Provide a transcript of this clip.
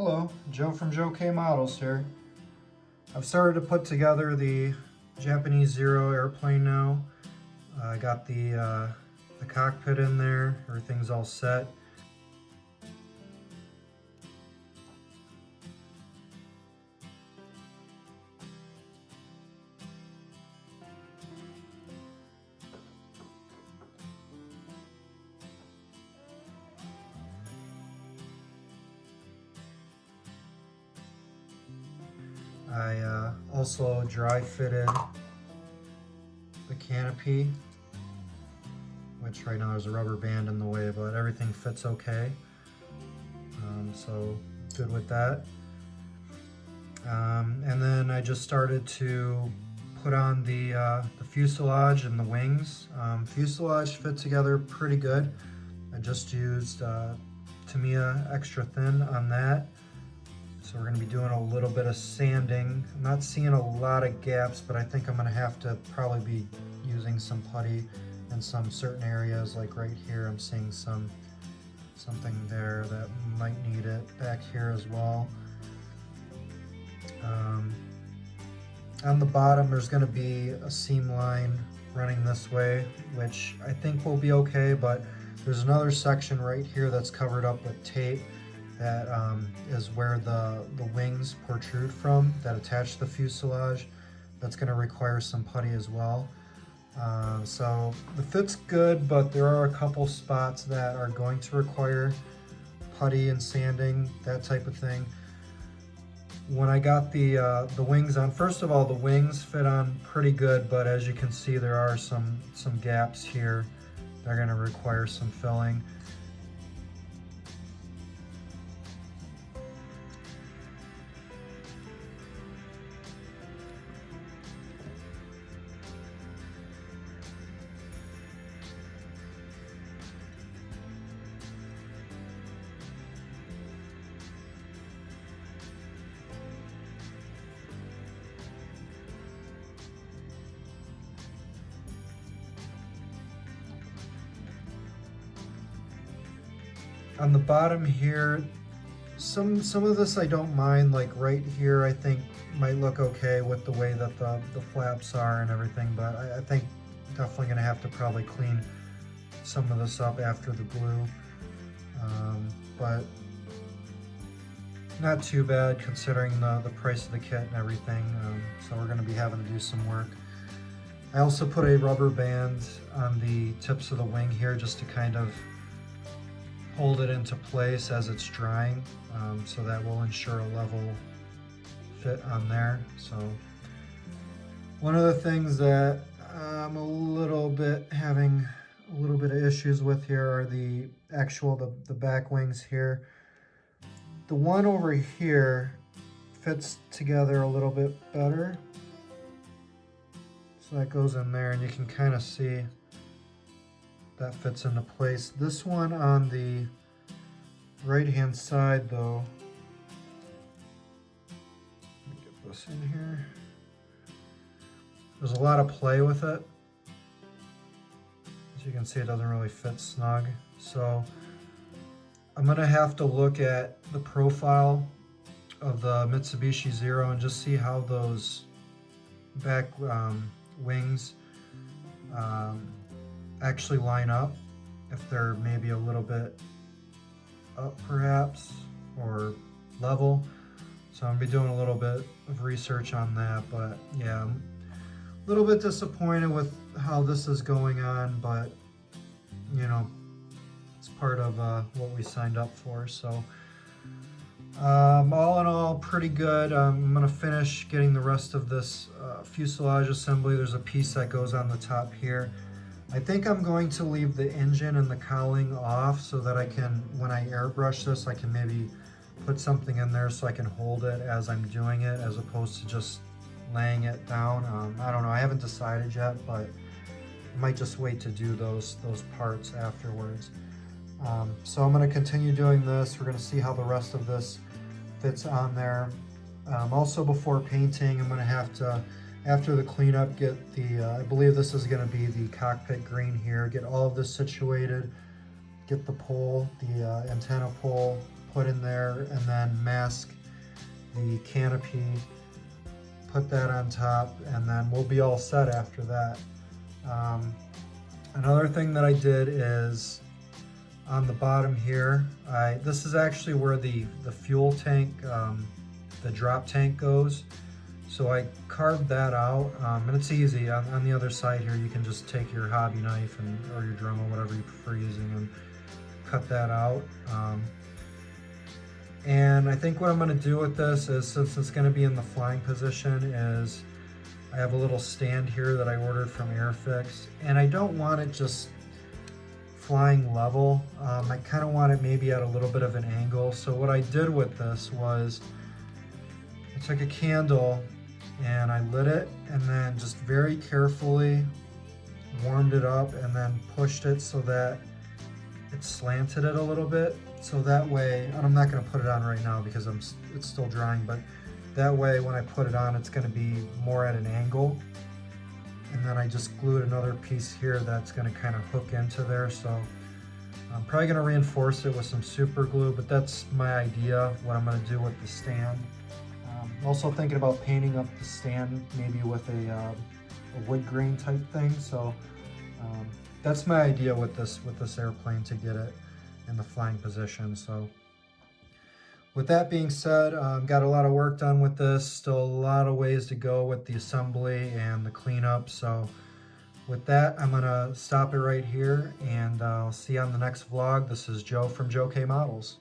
Hello, Joe from Joe K Models here. I've started to put together the Japanese Zero airplane now. I got the cockpit in there, everything's all set. I also dry fitted the canopy, which right now there's a rubber band in the way, but everything fits okay. So good with that. And then I just started to put on the fuselage and the wings. Fuselage fit together pretty good. I just used Tamiya extra thin on that. So we're going to be doing a little bit of sanding. I'm not seeing a lot of gaps, but I think I'm going to have to probably be using some putty in some certain areas, like right here. I'm seeing something there that might need it. Back here as well. On the bottom, there's going to be a seam line running this way, which I think will be okay, but there's another section right here that's covered up with tape. That is where the wings protrude from that attach the fuselage. That's going to require some putty as well. So the fit's good, but there are a couple spots that are going to require putty and sanding, that type of thing. When I got the wings on, first of all, the wings fit on pretty good, but as you can see, there are some gaps here that are going to require some filling. On the bottom here, some of this I don't mind, like right here I think might look okay with the way that the flaps are and everything, but I think definitely going to have to probably clean some of this up after the glue. But not too bad considering the price of the kit and everything, so we're going to be having to do some work. I also put a rubber band on the tips of the wing here just to kind of hold it into place as it's drying, so that will ensure a level fit on there. So one of the things that I'm having a little bit of issues with here are the back wings here. The one over here fits together a little bit better, so that goes in there and you can kind of see that fits into place. This one on the right hand side though, let me get this in here. There's a lot of play with it. As you can see, it doesn't really fit snug. So I'm gonna have to look at the profile of the Mitsubishi Zero and just see how those back wings actually line up, if they're maybe a little bit up perhaps, or level. So I'm gonna be doing a little bit of research on that, but yeah, I'm a little bit disappointed with how this is going on, but you know, it's part of what we signed up for. So all in all, pretty good. I'm gonna finish getting the rest of this fuselage assembly. There's a piece that goes on the top here. I think I'm going to leave the engine and the cowling off so that I can, when I airbrush this, I can maybe put something in there so I can hold it as I'm doing it, as opposed to just laying it down. I don't know, I haven't decided yet, but I might just wait to do those parts afterwards. So I'm going to continue doing this. We're going to see how the rest of this fits on there. Also, before painting, I'm going to have to, after the cleanup, get the, I believe this is going to be the cockpit green here, get all of this situated, get the pole, the antenna pole put in there, and then mask the canopy, put that on top, and then we'll be all set after that. Another thing that I did is on the bottom here, this is actually where the fuel tank, the drop tank goes. So I carved that out, and it's easy. On the other side here, you can just take your hobby knife or your Dremel, whatever you prefer using, and cut that out. And I think what I'm going to do with this is, since it's going to be in the flying position, is I have a little stand here that I ordered from Airfix, and I don't want it just flying level. I kind of want it maybe at a little bit of an angle. So what I did with this was I took a candle and I lit it, and then just very carefully warmed it up and then pushed it so that it slanted it a little bit. So that way, and I'm not going to put it on right now because it's still drying, but that way when I put it on, it's going to be more at an angle. And then I just glued another piece here that's going to kind of hook into there. So I'm probably going to reinforce it with some super glue, but that's my idea, what I'm going to do with the stand. Also thinking about painting up the stand maybe with a wood grain type thing. So that's my idea with this airplane, to get it in the flying position. So with that being said, got a lot of work done with this. Still a lot of ways to go with the assembly and the cleanup. So with that, I'm gonna stop it right here, and I'll see you on the next vlog. This is Joe from Joe K Models.